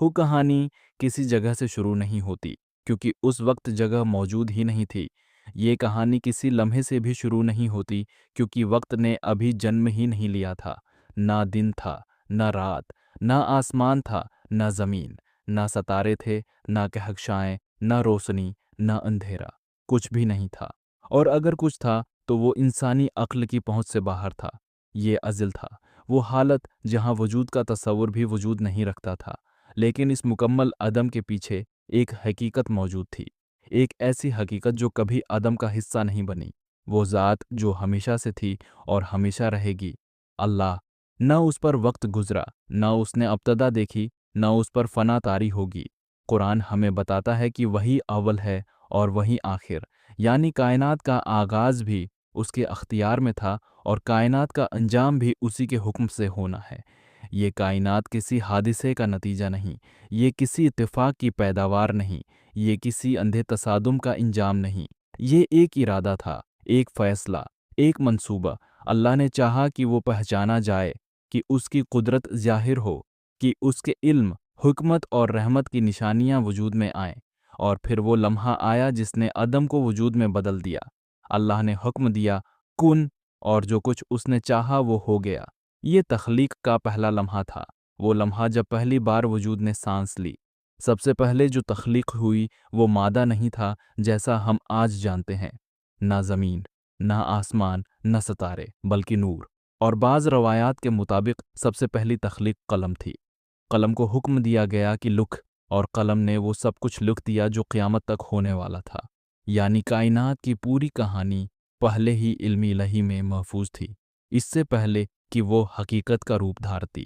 وہ کہانی کسی جگہ سے شروع نہیں ہوتی کیونکہ اس وقت جگہ موجود ہی نہیں تھی۔ یہ کہانی کسی لمحے سے بھی شروع نہیں ہوتی کیونکہ وقت نے ابھی جنم ہی نہیں لیا تھا۔ نہ دن تھا، نہ رات، نہ آسمان تھا، نہ زمین، نہ ستارے تھے، نہ کہکشائیں، نہ روشنی، نہ اندھیرا، کچھ بھی نہیں تھا۔ اور اگر کچھ تھا تو وہ انسانی عقل کی پہنچ سے باہر تھا۔ یہ ازل تھا، وہ حالت جہاں وجود کا تصور بھی وجود نہیں رکھتا تھا۔ لیکن اس مکمل عدم کے پیچھے ایک حقیقت موجود تھی، ایک ایسی حقیقت جو کبھی عدم کا حصہ نہیں بنی، وہ ذات جو ہمیشہ سے تھی اور ہمیشہ رہے گی، اللہ۔ نہ اس پر وقت گزرا، نہ اس نے ابتدا دیکھی، نہ اس پر فنا طاری ہوگی۔ قرآن ہمیں بتاتا ہے کہ وہی اول ہے اور وہی آخر، یعنی کائنات کا آغاز بھی اس کے اختیار میں تھا اور کائنات کا انجام بھی اسی کے حکم سے ہونا ہے۔ یہ کائنات کسی حادثے کا نتیجہ نہیں، یہ کسی اتفاق کی پیداوار نہیں، یہ کسی اندھے تصادم کا انجام نہیں۔ یہ ایک ارادہ تھا، ایک فیصلہ، ایک منصوبہ۔ اللہ نے چاہا کہ وہ پہچانا جائے، کہ اس کی قدرت ظاہر ہو، کہ اس کے علم، حکمت اور رحمت کی نشانیاں وجود میں آئیں، اور پھر وہ لمحہ آیا جس نے عدم کو وجود میں بدل دیا۔ اللہ نے حکم دیا کن، اور جو کچھ اس نے چاہا وہ ہو گیا۔ یہ تخلیق کا پہلا لمحہ تھا، وہ لمحہ جب پہلی بار وجود نے سانس لی۔ سب سے پہلے جو تخلیق ہوئی وہ مادہ نہیں تھا جیسا ہم آج جانتے ہیں، نہ زمین، نہ آسمان، نہ ستارے، بلکہ نور۔ اور بعض روایات کے مطابق سب سے پہلی تخلیق قلم تھی۔ قلم کو حکم دیا گیا کہ لکھ، اور قلم نے وہ سب کچھ لکھ دیا جو قیامت تک ہونے والا تھا۔ یعنی کائنات کی پوری کہانی پہلے ہی علمی لہی میں محفوظ تھی، اس سے پہلے کہ وہ حقیقت کا روپ دھارتی۔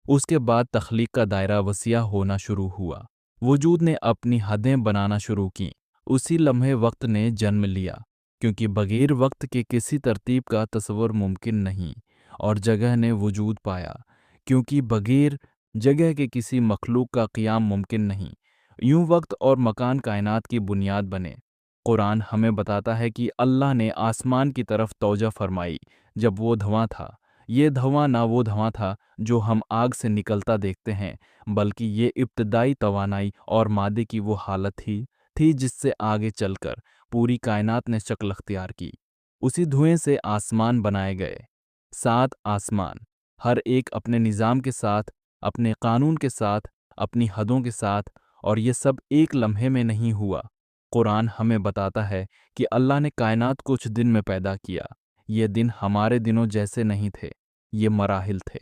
اس کے بعد تخلیق کا دائرہ وسیع ہونا شروع ہوا، وجود نے اپنی حدیں بنانا شروع کیں۔ اسی لمحے وقت نے جنم لیا، کیونکہ بغیر وقت کے کسی ترتیب کا تصور ممکن نہیں، اور جگہ نے وجود پایا، کیونکہ بغیر جگہ کے کسی مخلوق کا قیام ممکن نہیں۔ یوں وقت اور مکان کائنات کی بنیاد بنے۔ قرآن ہمیں بتاتا ہے کہ اللہ نے آسمان کی طرف توجہ فرمائی جب وہ دھواں تھا۔ یہ دھواں نہ وہ دھواں تھا جو ہم آگ سے نکلتا دیکھتے ہیں، بلکہ یہ ابتدائی توانائی اور مادے کی وہ حالت تھی جس سے آگے چل کر پوری کائنات نے شکل اختیار کی۔ اسی دھوئیں سے آسمان بنائے گئے، 7 آسمان، ہر ایک اپنے نظام کے ساتھ، اپنے قانون کے ساتھ، اپنی حدوں کے ساتھ، اور یہ سب ایک لمحے میں نہیں ہوا۔ قرآن ہمیں بتاتا ہے کہ اللہ نے کائنات کچھ دن میں پیدا کیا۔ یہ دن ہمارے دنوں جیسے نہیں تھے، یہ مراحل تھے،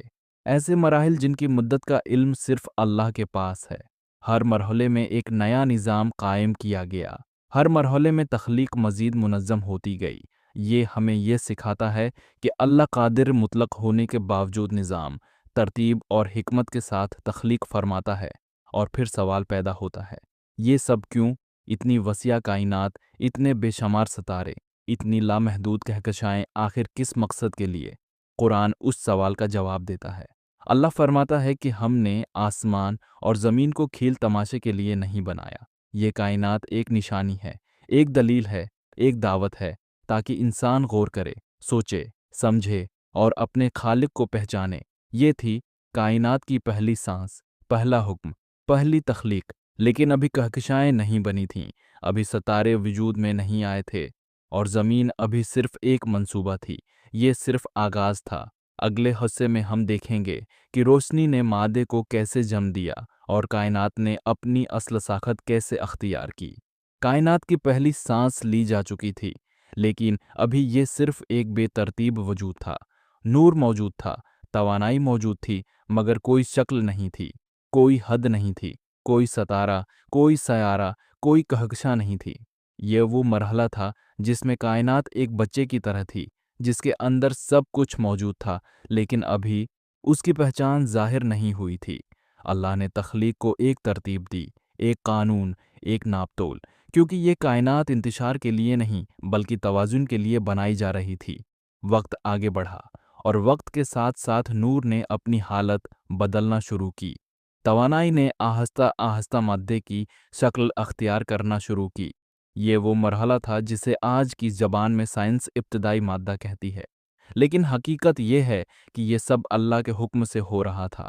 ایسے مراحل جن کی مدت کا علم صرف اللہ کے پاس ہے۔ ہر مرحلے میں ایک نیا نظام قائم کیا گیا، ہر مرحلے میں تخلیق مزید منظم ہوتی گئی۔ یہ ہمیں یہ سکھاتا ہے کہ اللہ قادر مطلق ہونے کے باوجود نظام، ترتیب اور حکمت کے ساتھ تخلیق فرماتا ہے۔ اور پھر سوال پیدا ہوتا ہے، یہ سب کیوں؟ اتنی وسیع کائنات، اتنے بے شمار ستارے، اتنی لامحدود کہکشائیں، آخر کس مقصد کے لیے؟ قرآن اس سوال کا جواب دیتا ہے۔ اللہ فرماتا ہے کہ ہم نے آسمان اور زمین کو کھیل تماشے کے لیے نہیں بنایا۔ یہ کائنات ایک نشانی ہے، ایک دلیل ہے، ایک دعوت ہے، تاکہ انسان غور کرے، سوچے، سمجھے اور اپنے خالق کو پہچانے۔ یہ تھی کائنات کی پہلی سانس، پہلا حکم، پہلی تخلیق۔ لیکن ابھی کہکشائیں نہیں بنی تھیں، ابھی ستارے وجود میں نہیں آئے تھے، اور زمین ابھی صرف ایک منصوبہ تھی۔ یہ صرف آغاز تھا۔ اگلے حصے میں ہم دیکھیں گے کہ روشنی نے مادے کو کیسے جنم دیا اور کائنات نے اپنی اصل ساخت کیسے اختیار کی۔ کائنات کی پہلی سانس لی جا چکی تھی، لیکن ابھی یہ صرف ایک بے ترتیب وجود تھا۔ نور موجود تھا، توانائی موجود تھی، مگر کوئی شکل نہیں تھی، کوئی حد نہیں تھی، کوئی ستارہ، کوئی سیارہ، کوئی کہکشاں نہیں تھی۔ یہ وہ مرحلہ تھا جس میں کائنات ایک بچے کی طرح تھی، جس کے اندر سب کچھ موجود تھا، لیکن ابھی اس کی پہچان ظاہر نہیں ہوئی تھی۔ اللہ نے تخلیق کو ایک ترتیب دی، ایک قانون، ایک ناپ تول، کیونکہ یہ کائنات انتشار کے لیے نہیں بلکہ توازن کے لیے بنائی جا رہی تھی۔ وقت آگے بڑھا، اور وقت کے ساتھ ساتھ نور نے اپنی حالت بدلنا شروع کی۔ توانائی نے آہستہ آہستہ مادے کی شکل اختیار کرنا شروع کی۔ یہ وہ مرحلہ تھا جسے آج کی زبان میں سائنس ابتدائی مادہ کہتی ہے، لیکن حقیقت یہ ہے کہ یہ سب اللہ کے حکم سے ہو رہا تھا۔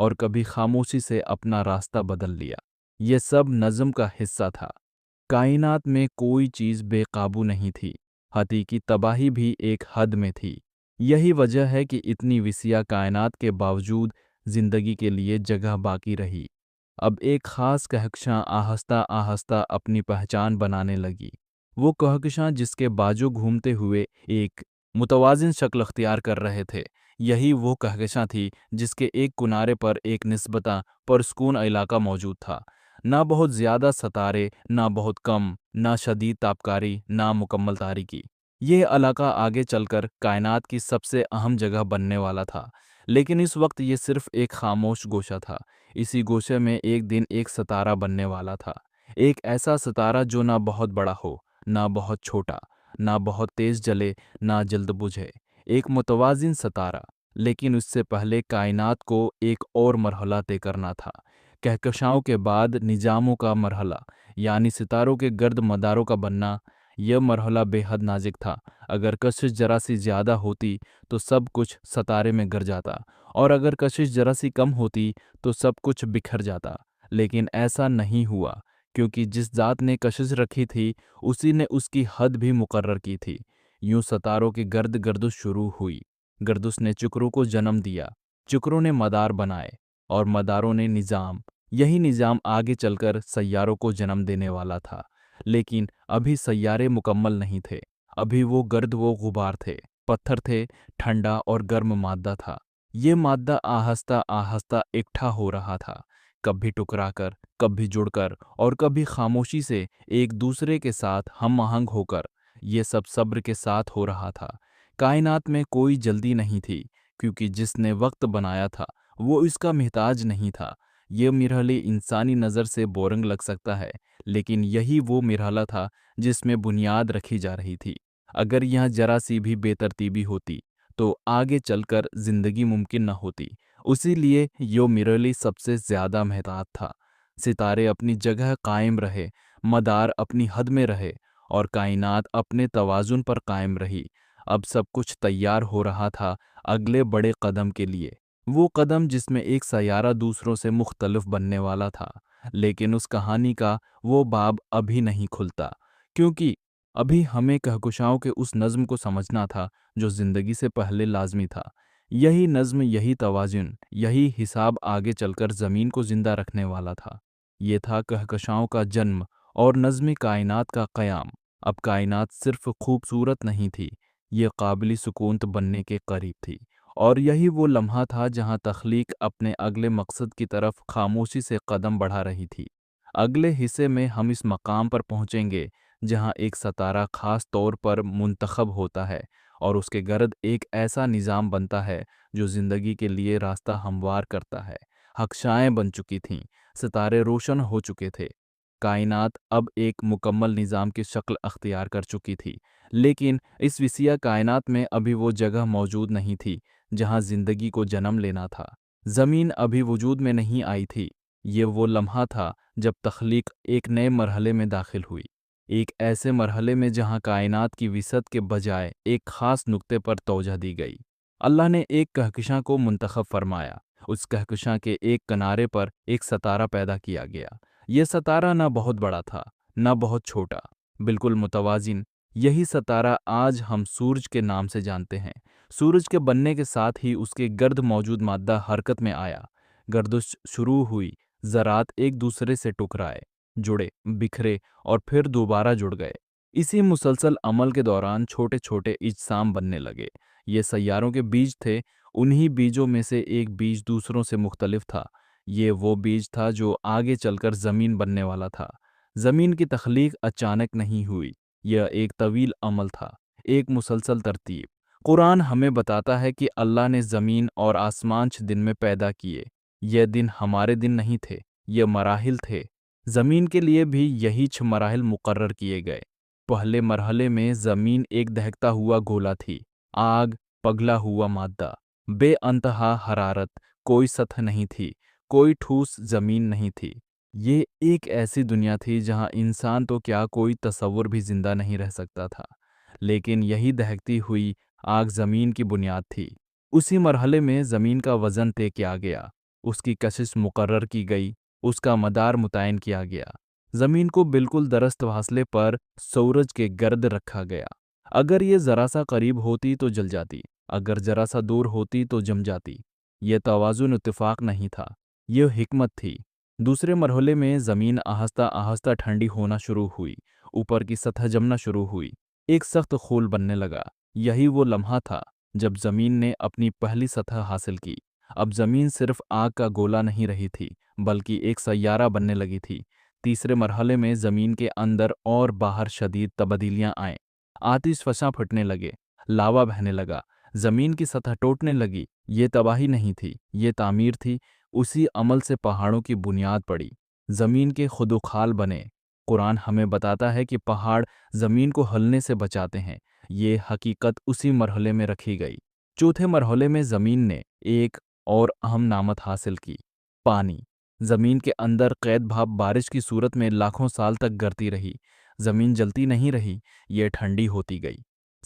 اور کبھی خاموشی سے اپنا راستہ بدل لیا۔ یہ سب نظم کا حصہ تھا۔ کائنات میں کوئی چیز بے قابو نہیں تھی، حقیقی تباہی بھی ایک حد میں تھی۔ یہی وجہ ہے کہ اتنی وسیع کائنات کے باوجود زندگی کے لیے جگہ باقی رہی۔ اب ایک خاص کہکشاں آہستہ آہستہ اپنی پہچان بنانے لگی۔ وہ کہکشاں جس کے باجو گھومتے ہوئے ایک متوازن شکل اختیار کر رہے تھے، یہی وہ کہکشاں تھی جس کے ایک کنارے پر ایک نسبتاً پرسکون علاقہ موجود تھا۔ نہ بہت زیادہ ستارے، نہ بہت کم، نہ شدید تابکاری، نہ مکمل تاریکی۔ یہ علاقہ آگے چل کر کائنات کی سب سے اہم جگہ بننے والا تھا، لیکن اس وقت یہ صرف ایک خاموش گوشہ تھا۔ اسی گوشے میں ایک دن ایک ستارہ بننے والا تھا، ایک ایسا ستارہ جو نہ بہت بڑا ہو، نہ بہت چھوٹا، نہ بہت تیز جلے، نہ جلد بجھے، ایک متوازن ستارہ۔ لیکن اس سے پہلے کائنات کو ایک اور مرحلہ طے کرنا تھا۔ کہکشاؤں کے بعد نظاموں کا مرحلہ، یعنی ستاروں کے گرد مداروں کا بننا۔ یہ مرحلہ بے حد نازک تھا۔ اگر کشش ذرا سی زیادہ ہوتی تو سب کچھ ستارے میں گر جاتا، اور اگر کشش ذرا سی کم ہوتی تو سب کچھ بکھر جاتا۔ لیکن ایسا نہیں ہوا، کیونکہ جس ذات نے کشش رکھی تھی اسی نے اس کی حد بھی مقرر کی تھی۔ یوں ستاروں کی گرد گردش شروع ہوئی۔ گردش نے چکروں کو جنم دیا، چکروں نے مدار بنائے، اور مداروں نے نظام۔ یہی نظام آگے چل کر سیاروں کو جنم دینے والا تھا۔ لیکن ابھی سیارے مکمل نہیں تھے۔ ابھی وہ گرد و غبار تھے، پتھر تھے، ٹھنڈا اور گرم مادہ تھا۔ یہ مادہ آہستہ آہستہ اکٹھا ہو رہا تھا، کبھی ٹکرا کر، کبھی جڑ کر، اور کبھی خاموشی سے ایک دوسرے کے ساتھ ہم آہنگ ہو کر۔ یہ سب صبر کے ساتھ ہو رہا تھا۔ کائنات میں کوئی جلدی نہیں تھی، کیونکہ جس نے وقت بنایا تھا وہ اس کا محتاج نہیں تھا۔ یہ مرحلے انسانی نظر سے بورنگ لگ سکتا ہے، لیکن یہی وہ مرحلہ تھا جس میں بنیاد رکھی جا رہی تھی۔ اگر یہاں ذرا سی بھی بے ترتیبی ہوتی تو آگے چل کر زندگی ممکن نہ ہوتی۔ اسی لیے یہ مرحلہ سب سے زیادہ محتاط تھا۔ ستارے اپنی جگہ قائم رہے، مدار اپنی حد میں رہے، اور کائنات اپنے توازن پر قائم رہی۔ اب سب کچھ تیار ہو رہا تھا اگلے بڑے قدم کے لیے، وہ قدم جس میں ایک سیارہ دوسروں سے مختلف بننے والا تھا۔ لیکن اس کہانی کا وہ باب ابھی نہیں کھلتا، کیونکہ ابھی ہمیں کہکشاؤں کے اس نظم کو سمجھنا تھا جو زندگی سے پہلے لازمی تھا۔ یہی نظم، یہی توازن، یہی حساب آگے چل کر زمین کو زندہ رکھنے والا تھا۔ یہ تھا کہکشاؤں کا جنم اور نظم کائنات کا قیام۔ اب کائنات صرف خوبصورت نہیں تھی، یہ قابل سکونت بننے کے قریب تھی۔ اور یہی وہ لمحہ تھا جہاں تخلیق اپنے اگلے مقصد کی طرف خاموشی سے قدم بڑھا رہی تھی۔ اگلے حصے میں ہم اس مقام پر پہنچیں گے جہاں ایک ستارہ خاص طور پر منتخب ہوتا ہے اور اس کے گرد ایک ایسا نظام بنتا ہے جو زندگی کے لیے راستہ ہموار کرتا ہے۔ کہکشائیں بن چکی تھیں، ستارے روشن ہو چکے تھے، کائنات اب ایک مکمل نظام کی شکل اختیار کر چکی تھی۔ لیکن اس وسیع کائنات میں ابھی وہ جگہ موجود نہیں تھی جہاں زندگی کو جنم لینا تھا۔ زمین ابھی وجود میں نہیں آئی تھی۔ یہ وہ لمحہ تھا جب تخلیق ایک نئے مرحلے میں داخل ہوئی، ایک ایسے مرحلے میں جہاں کائنات کی وسعت کے بجائے ایک خاص نقطے پر توجہ دی گئی۔ اللہ نے ایک کہکشاں کو منتخب فرمایا۔ اس کہکشاں کے ایک کنارے پر ایک ستارہ پیدا کیا گیا۔ یہ ستارہ نہ بہت بڑا تھا، نہ بہت چھوٹا، بالکل متوازن۔ یہی ستارہ آج ہم سورج کے نام سے جانتے ہیں۔ سورج کے بننے کے ساتھ ہی اس کے گرد موجود مادہ حرکت میں آیا، گردش شروع ہوئی، ذرات ایک دوسرے سے ٹکرائے، جڑے، بکھرے، اور پھر دوبارہ جڑ گئے۔ اسی مسلسل عمل کے دوران چھوٹے چھوٹے اجسام بننے لگے۔ یہ سیاروں کے بیج تھے۔ انہی بیجوں میں سے ایک بیج دوسروں سے مختلف تھا۔ یہ وہ بیج تھا جو آگے چل کر زمین بننے والا تھا۔ زمین کی تخلیق اچانک نہیں ہوئی، یہ ایک طویل عمل تھا، ایک مسلسل ترتیب۔ قرآن ہمیں بتاتا ہے کہ اللہ نے زمین اور آسمان 6 دن میں پیدا کیے۔ یہ دن ہمارے دن نہیں تھے، یہ مراحل تھے۔ زمین کے لیے بھی یہی 6 مراحل مقرر کیے گئے۔ پہلے مرحلے میں زمین ایک دہکتا ہوا گولا تھی، آگ، پگھلا ہوا مادہ، بے انتہا حرارت، کوئی سطح نہیں تھی، کوئی ٹھوس زمین نہیں تھی۔ یہ ایک ایسی دنیا تھی جہاں انسان تو کیا کوئی تصور بھی زندہ نہیں رہ سکتا تھا۔ لیکن یہی دہکتی ہوئی آگ زمین کی بنیاد تھی۔ اسی مرحلے میں زمین کا وزن طے کیا گیا۔ اس کی کشش مقرر کی گئی، اس کا مدار متعین کیا گیا۔ زمین کو بالکل درست فاصلے پر سورج کے گرد رکھا گیا۔ اگر یہ ذرا سا قریب ہوتی تو جل جاتی، اگر ذرا سا دور ہوتی تو جم جاتی۔ یہ توازن اتفاق نہیں تھا، یہ حکمت تھی۔ دوسرے مرحلے میں زمین آہستہ آہستہ ٹھنڈی ہونا شروع ہوئی، اوپر کی سطح جمنا شروع ہوئی، ایک سخت خول بننے لگا۔ یہی وہ لمحہ تھا جب زمین نے اپنی پہلی سطح حاصل کی۔ اب زمین صرف آگ کا گولا نہیں رہی تھی، بلکہ ایک سیارہ بننے لگی تھی۔ تیسرے مرحلے میں زمین کے اندر اور باہر شدید تبدیلیاں آئیں۔ آتش فشاں پھٹنے لگے، لاوا بہنے لگا، زمین کی سطح ٹوٹنے لگی۔ یہ تباہی نہیں تھی، یہ تعمیر تھی۔ اسی عمل سے پہاڑوں کی بنیاد پڑی، زمین کے خدوخال بنے۔ قرآن ہمیں بتاتا ہے کہ پہاڑ زمین کو ہلنے سے بچاتے ہیں۔ یہ حقیقت اسی مرحلے میں رکھی گئی۔ چوتھے مرحلے میں زمین نے ایک اور اہم نعمت حاصل کی، پانی۔ زمین کے اندر قید بھاپ بارش کی صورت میں لاکھوں سال تک گرتی رہی۔ زمین جلتی نہیں رہی، یہ ٹھنڈی ہوتی گئی۔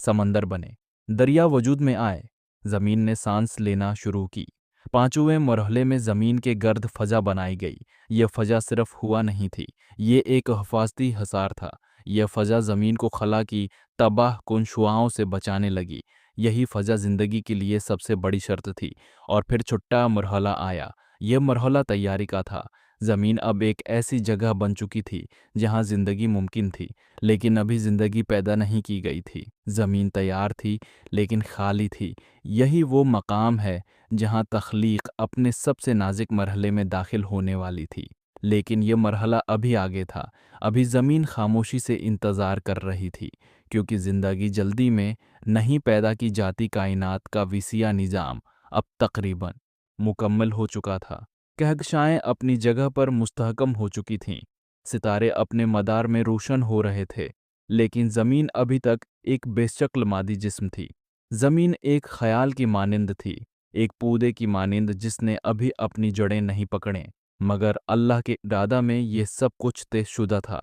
سمندر بنے، دریا وجود میں آئے، زمین نے سانس لینا شروع کی۔ پانچویں مرحلے میں زمین کے گرد فضا بنائی گئی۔ یہ فضا صرف ہوا نہیں تھی، یہ ایک حفاظتی حصار تھا۔ یہ فضا زمین کو خلا کی تباہ کن شعاعوں سے بچانے لگی۔ یہی فضا زندگی کے لیے سب سے بڑی شرط تھی۔ اور پھر چھٹا مرحلہ آیا۔ یہ مرحلہ تیاری کا تھا۔ زمین اب ایک ایسی جگہ بن چکی تھی جہاں زندگی ممکن تھی، لیکن ابھی زندگی پیدا نہیں کی گئی تھی۔ زمین تیار تھی لیکن خالی تھی۔ یہی وہ مقام ہے جہاں تخلیق اپنے سب سے نازک مرحلے میں داخل ہونے والی تھی۔ لیکن یہ مرحلہ ابھی آگے تھا۔ ابھی زمین خاموشی سے انتظار کر رہی تھی، کیونکہ زندگی جلدی میں نہیں پیدا کی جاتی۔ کائنات کا وسیع نظام اب تقریباً مکمل ہو چکا تھا۔ کہکشائیں اپنی جگہ پر مستحکم ہو چکی تھیں، ستارے اپنے مدار میں روشن ہو رہے تھے، لیکن زمین ابھی تک ایک بے شکل مادی جسم تھی۔ زمین ایک خیال کی مانند تھی، ایک پودے کی مانند جس نے ابھی اپنی جڑیں نہیں پکڑیں، مگر اللہ کے ارادہ میں یہ سب کچھ طے شدہ تھا۔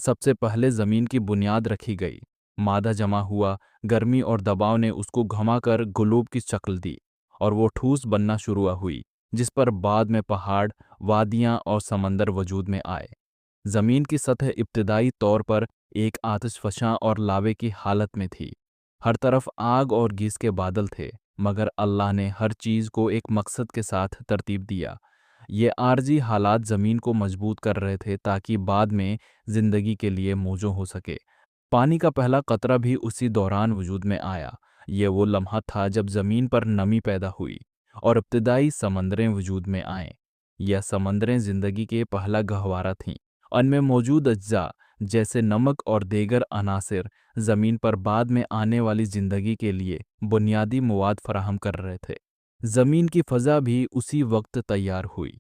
سب سے پہلے زمین کی بنیاد رکھی گئی، مادہ جمع ہوا، گرمی اور دباؤ نے اس کو گھما کر گلوب کی شکل دی، اور وہ ٹھوس بننا شروع ہوئی، جس پر بعد میں پہاڑ، وادیاں اور سمندر وجود میں آئے۔ زمین کی سطح ابتدائی طور پر ایک آتش فشاں اور لاوے کی حالت میں تھی۔ ہر طرف آگ اور گیس کے بادل تھے، مگر اللہ نے ہر چیز کو ایک مقصد کے ساتھ ترتیب دیا۔ یہ عارضی حالات زمین کو مضبوط کر رہے تھے تاکہ بعد میں زندگی کے لیے موزوں ہو سکے۔ پانی کا پہلا قطرہ بھی اسی دوران وجود میں آیا۔ یہ وہ لمحہ تھا جب زمین پر نمی پیدا ہوئی اور ابتدائی سمندریں وجود میں آئیں۔ یہ سمندریں زندگی کے پہلا گہوارہ تھیں۔ ان میں موجود اجزاء جیسے نمک اور دیگر عناصر زمین پر بعد میں آنے والی زندگی کے لیے بنیادی مواد فراہم کر رہے تھے۔ زمین کی فضا بھی اسی وقت تیار ہوئی۔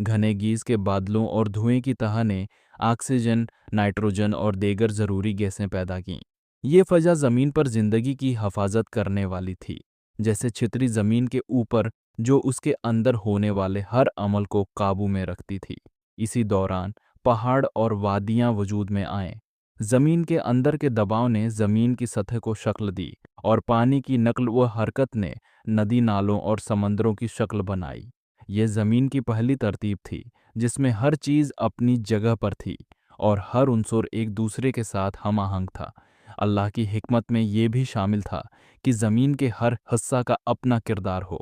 گھنے گیس کے بادلوں اور دھوئیں کی تہ نے آکسیجن، نائٹروجن اور دیگر ضروری گیسیں پیدا کیں۔ یہ فضا زمین پر زندگی کی حفاظت کرنے والی تھی، جیسے چھتری زمین کے اوپر جو اس کے اندر ہونے والے ہر عمل کو قابو میں رکھتی تھی۔ اسی دوران پہاڑ اور وادیاں وجود میں آئیں۔ زمین کے اندر کے دباؤ نے زمین کی سطح کو شکل دی، اور پانی کی نقل و حرکت نے ندی نالوں اور سمندروں کی شکل بنائی۔ یہ زمین کی پہلی ترتیب تھی جس میں ہر چیز اپنی جگہ پر تھی اور ہر عنصر ایک دوسرے کے ساتھ ہم آہنگ تھا۔ اللہ کی حکمت میں یہ بھی شامل تھا کہ زمین کے ہر حصہ کا اپنا کردار ہو۔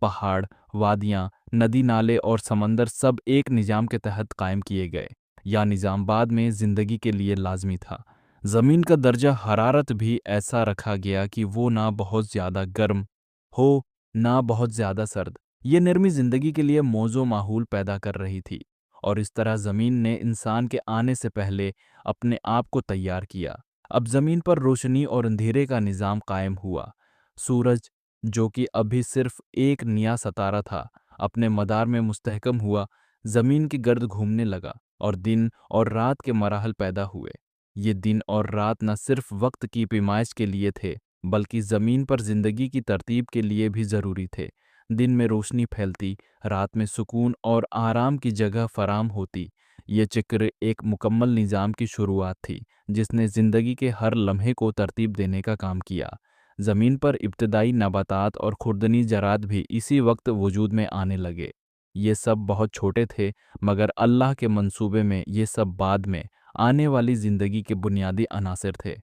پہاڑ، وادیاں، ندی نالے اور سمندر سب ایک نظام کے تحت قائم کیے گئے۔ یہ نظام بعد میں زندگی کے لیے لازمی تھا۔ زمین کا درجہ حرارت بھی ایسا رکھا گیا کہ وہ نہ بہت زیادہ گرم ہو نہ بہت زیادہ سرد۔ یہ نرمی زندگی کے لیے موزوں ماحول پیدا کر رہی تھی، اور اس طرح زمین نے انسان کے آنے سے پہلے اپنے آپ کو تیار کیا۔ اب زمین پر روشنی اور اندھیرے کا نظام قائم ہوا۔ سورج، جو کہ ابھی صرف ایک نیا ستارہ تھا، اپنے مدار میں مستحکم ہوا، زمین کے گرد گھومنے لگا، اور دن اور رات کے مراحل پیدا ہوئے۔ یہ دن اور رات نہ صرف وقت کی پیمائش کے لیے تھے، بلکہ زمین پر زندگی کی ترتیب کے لیے بھی ضروری تھے۔ دن میں روشنی پھیلتی، رات میں سکون اور آرام کی جگہ فراہم ہوتی۔ یہ چکر ایک مکمل نظام کی شروعات تھی جس نے زندگی کے ہر لمحے کو ترتیب دینے کا کام کیا۔ زمین پر ابتدائی نباتات اور خوردنی جرات بھی اسی وقت وجود میں آنے لگے۔ یہ سب بہت چھوٹے تھے، مگر اللہ کے منصوبے میں یہ سب بعد میں آنے والی زندگی کے بنیادی عناصر تھے۔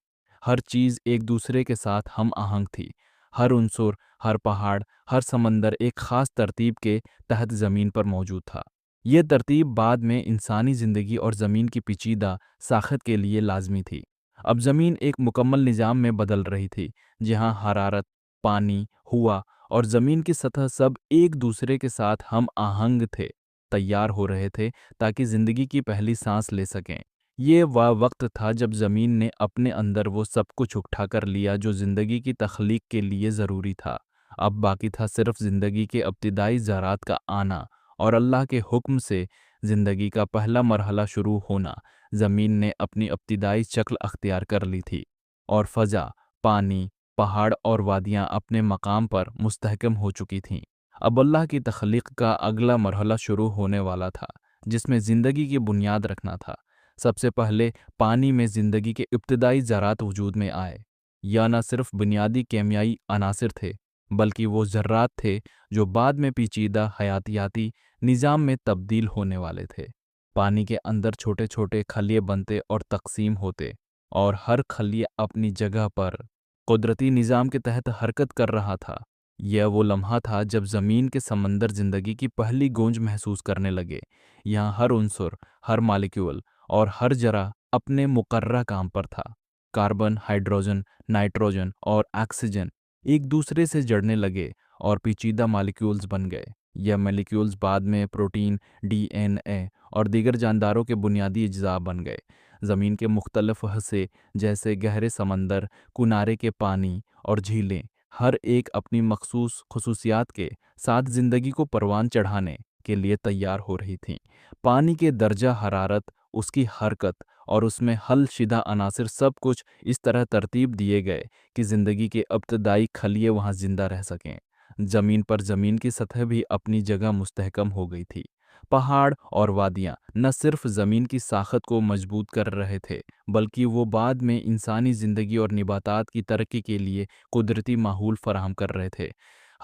ہر چیز ایک دوسرے کے ساتھ ہم آہنگ تھی۔ ہر عنصر، ہر پہاڑ، ہر سمندر ایک خاص ترتیب کے تحت زمین پر موجود تھا۔ یہ ترتیب بعد میں انسانی زندگی اور زمین کی پیچیدہ ساخت کے لیے لازمی تھی۔ اب زمین ایک مکمل نظام میں بدل رہی تھی، جہاں حرارت، پانی، ہوا اور زمین کی سطح سب ایک دوسرے کے ساتھ ہم آہنگ تھے، تیار ہو رہے تھے تاکہ زندگی کی پہلی سانس لے سکیں۔ یہ وہ وقت تھا جب زمین نے اپنے اندر وہ سب کچھ اٹھا کر لیا جو زندگی کی تخلیق کے لیے ضروری تھا۔ اب باقی تھا صرف زندگی کے ابتدائی ذرات کا آنا اور اللہ کے حکم سے زندگی کا پہلا مرحلہ شروع ہونا۔ زمین نے اپنی ابتدائی شکل اختیار کر لی تھی، اور فضا، پانی، پہاڑ اور وادیاں اپنے مقام پر مستحکم ہو چکی تھیں۔ اب اللہ کی تخلیق کا اگلا مرحلہ شروع ہونے والا تھا، جس میں زندگی کی بنیاد رکھنا تھا۔ سب سے پہلے پانی میں زندگی کے ابتدائی ذرات وجود میں آئے۔ یہ نہ صرف بنیادی کیمیائی عناصر تھے، بلکہ وہ ذرات تھے جو بعد میں پیچیدہ حیاتیاتی نظام میں تبدیل ہونے والے تھے۔ پانی کے اندر چھوٹے چھوٹے خلیے بنتے اور تقسیم ہوتے، اور ہر خلیہ اپنی جگہ پر قدرتی نظام کے تحت حرکت کر رہا تھا۔ یہ وہ لمحہ تھا جب زمین کے سمندر زندگی کی پہلی گونج محسوس کرنے لگے۔ یہاں ہر عنصر، ہر مالیکیول اور ہر ذرہ اپنے مقررہ کام پر تھا۔ کاربن، ہائیڈروجن، نائٹروجن اور آکسیجن ایک دوسرے سے جڑنے لگے اور پیچیدہ مالیکیولز بن گئے۔ یہ مالیکیولز بعد میں پروٹین، ڈی این اے اور دیگر جانداروں کے بنیادی اجزاء بن گئے۔ زمین کے مختلف حصے جیسے گہرے سمندر، کنارے کے پانی اور جھیلیں، ہر ایک اپنی مخصوص خصوصیات کے ساتھ زندگی کو پروان چڑھانے کے لیے تیار ہو رہی تھیں۔ پانی کے درجہ حرارت، اس کی حرکت اور اس میں حل شدہ عناصر، سب کچھ اس طرح ترتیب دیے گئے کہ زندگی کے ابتدائی خلیے وہاں زندہ رہ سکیں۔ زمین پر زمین کی سطح بھی اپنی جگہ مستحکم ہو گئی تھی۔ پہاڑ اور وادیاں نہ صرف زمین کی ساخت کو مضبوط کر رہے تھے، بلکہ وہ بعد میں انسانی زندگی اور نباتات کی ترقی کے لیے قدرتی ماحول فراہم کر رہے تھے۔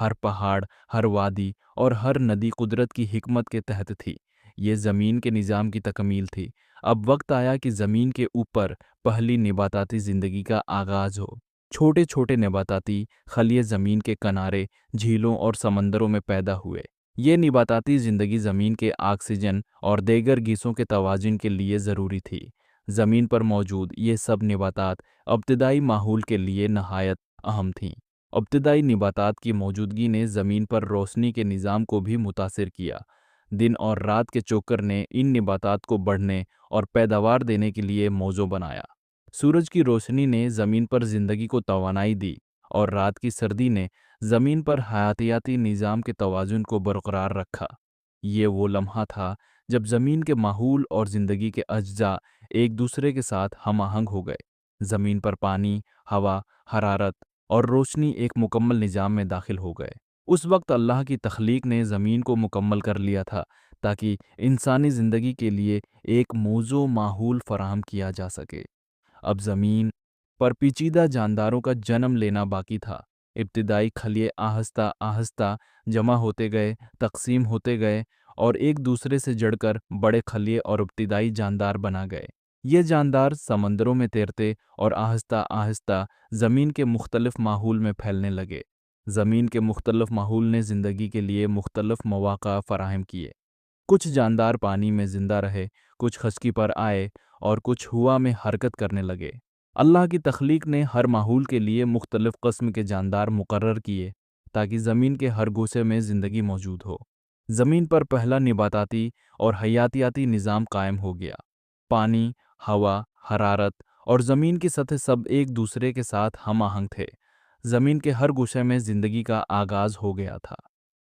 ہر پہاڑ، ہر وادی اور ہر ندی قدرت کی حکمت کے تحت تھی۔ یہ زمین کے نظام کی تکمیل تھی۔ اب وقت آیا کہ زمین کے اوپر پہلی نباتاتی زندگی کا آغاز ہو۔ چھوٹے چھوٹے نباتاتی خلیے زمین کے کنارے، جھیلوں اور سمندروں میں پیدا ہوئے۔ یہ نباتاتی زندگی زمین کے آکسیجن اور دیگر گیسوں کے توازن کے لیے ضروری تھی۔ زمین پر موجود یہ سب نباتات ابتدائی ماحول کے لیے نہایت اہم تھیں۔ ابتدائی نباتات کی موجودگی نے زمین پر روشنی کے نظام کو بھی متاثر کیا۔ دن اور رات کے چوکر نے ان نباتات کو بڑھنے اور پیداوار دینے کے لیے موزوں بنایا۔ سورج کی روشنی نے زمین پر زندگی کو توانائی دی، اور رات کی سردی نے زمین پر حیاتیاتی نظام کے توازن کو برقرار رکھا۔ یہ وہ لمحہ تھا جب زمین کے ماحول اور زندگی کے اجزاء ایک دوسرے کے ساتھ ہم آہنگ ہو گئے۔ زمین پر پانی، ہوا، حرارت اور روشنی ایک مکمل نظام میں داخل ہو گئے۔ اس وقت اللہ کی تخلیق نے زمین کو مکمل کر لیا تھا تاکہ انسانی زندگی کے لیے ایک موزوں ماحول فراہم کیا جا سکے۔ اب زمین پر پیچیدہ جانداروں کا جنم لینا باقی تھا۔ ابتدائی خلیے آہستہ آہستہ جمع ہوتے گئے، تقسیم ہوتے گئے اور ایک دوسرے سے جڑ کر بڑے خلیے اور ابتدائی جاندار بنا گئے۔ یہ جاندار سمندروں میں تیرتے اور آہستہ آہستہ زمین کے مختلف ماحول میں پھیلنے لگے۔ زمین کے مختلف ماحول نے زندگی کے لیے مختلف مواقع فراہم کیے۔ کچھ جاندار پانی میں زندہ رہے، کچھ خشکی پر آئے اور کچھ ہوا میں حرکت کرنے لگے۔ اللہ کی تخلیق نے ہر ماحول کے لیے مختلف قسم کے جاندار مقرر کیے تاکہ زمین کے ہر گوشے میں زندگی موجود ہو۔ زمین پر پہلا نباتاتی اور حیاتیاتی نظام قائم ہو گیا۔ پانی، ہوا، حرارت اور زمین کی سطح سب ایک دوسرے کے ساتھ ہم آہنگ تھے۔ زمین کے ہر گوشے میں زندگی کا آغاز ہو گیا تھا۔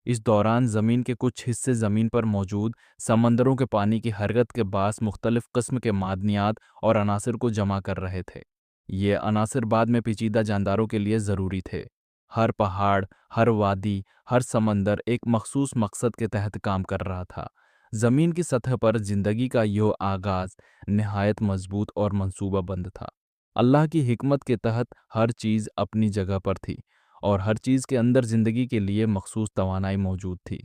اس دوران زمین کے کچھ حصے زمین پر موجود سمندروں کے پانی کی حرکت کے باعث مختلف قسم کے معدنیات اور عناصر کو جمع کر رہے تھے۔ یہ عناصر بعد میں پیچیدہ جانداروں کے لیے ضروری تھے۔ ہر پہاڑ، ہر وادی، ہر سمندر ایک مخصوص مقصد کے تحت کام کر رہا تھا۔ زمین کی سطح پر زندگی کا یہ آغاز نہایت مضبوط اور منصوبہ بند تھا۔ اللہ کی حکمت کے تحت ہر چیز اپنی جگہ پر تھی، اور ہر چیز کے اندر زندگی کے لیے مخصوص توانائی موجود تھی۔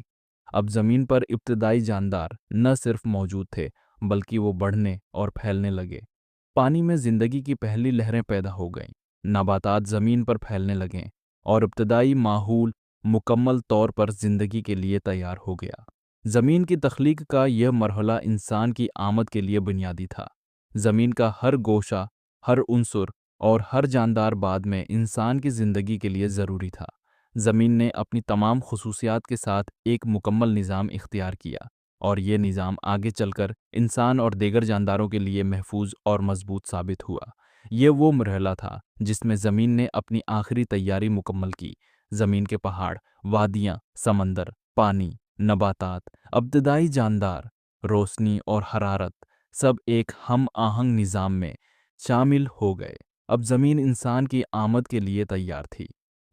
اب زمین پر ابتدائی جاندار نہ صرف موجود تھے بلکہ وہ بڑھنے اور پھیلنے لگے۔ پانی میں زندگی کی پہلی لہریں پیدا ہو گئیں، نباتات زمین پر پھیلنے لگیں اور ابتدائی ماحول مکمل طور پر زندگی کے لیے تیار ہو گیا۔ زمین کی تخلیق کا یہ مرحلہ انسان کی آمد کے لیے بنیادی تھا۔ زمین کا ہر گوشہ، ہر عنصر اور ہر جاندار بعد میں انسان کی زندگی کے لیے ضروری تھا۔ زمین نے اپنی تمام خصوصیات کے ساتھ ایک مکمل نظام اختیار کیا، اور یہ نظام آگے چل کر انسان اور دیگر جانداروں کے لیے محفوظ اور مضبوط ثابت ہوا۔ یہ وہ مرحلہ تھا جس میں زمین نے اپنی آخری تیاری مکمل کی۔ زمین کے پہاڑ، وادیاں، سمندر، پانی، نباتات، ابتدائی جاندار، روشنی اور حرارت سب ایک ہم آہنگ نظام میں شامل ہو گئے۔ اب زمین انسان کی آمد کے لیے تیار تھی۔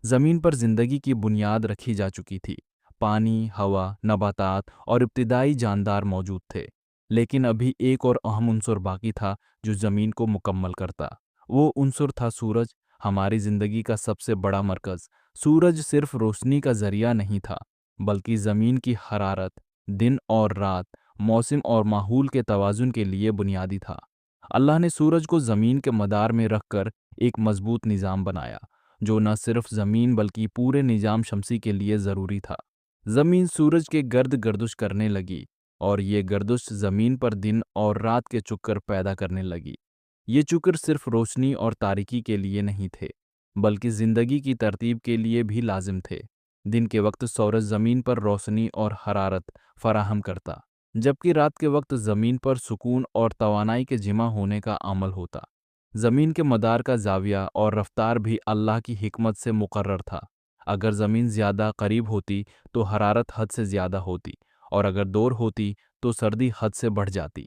زمین پر زندگی کی بنیاد رکھی جا چکی تھی۔ پانی، ہوا، نباتات اور ابتدائی جاندار موجود تھے، لیکن ابھی ایک اور اہم عنصر باقی تھا جو زمین کو مکمل کرتا۔ وہ عنصر تھا سورج، ہماری زندگی کا سب سے بڑا مرکز۔ سورج صرف روشنی کا ذریعہ نہیں تھا بلکہ زمین کی حرارت، دن اور رات، موسم اور ماحول کے توازن کے لیے بنیادی تھا۔ اللہ نے سورج کو زمین کے مدار میں رکھ کر ایک مضبوط نظام بنایا جو نہ صرف زمین بلکہ پورے نظام شمسی کے لیے ضروری تھا۔ زمین سورج کے گرد گردش کرنے لگی اور یہ گردش زمین پر دن اور رات کے چکر پیدا کرنے لگی۔ یہ چکر صرف روشنی اور تاریکی کے لیے نہیں تھے بلکہ زندگی کی ترتیب کے لیے بھی لازم تھے۔ دن کے وقت سورج زمین پر روشنی اور حرارت فراہم کرتا، جبکہ رات کے وقت زمین پر سکون اور توانائی کے جمع ہونے کا عمل ہوتا۔ زمین کے مدار کا زاویہ اور رفتار بھی اللہ کی حکمت سے مقرر تھا۔ اگر زمین زیادہ قریب ہوتی تو حرارت حد سے زیادہ ہوتی، اور اگر دور ہوتی تو سردی حد سے بڑھ جاتی۔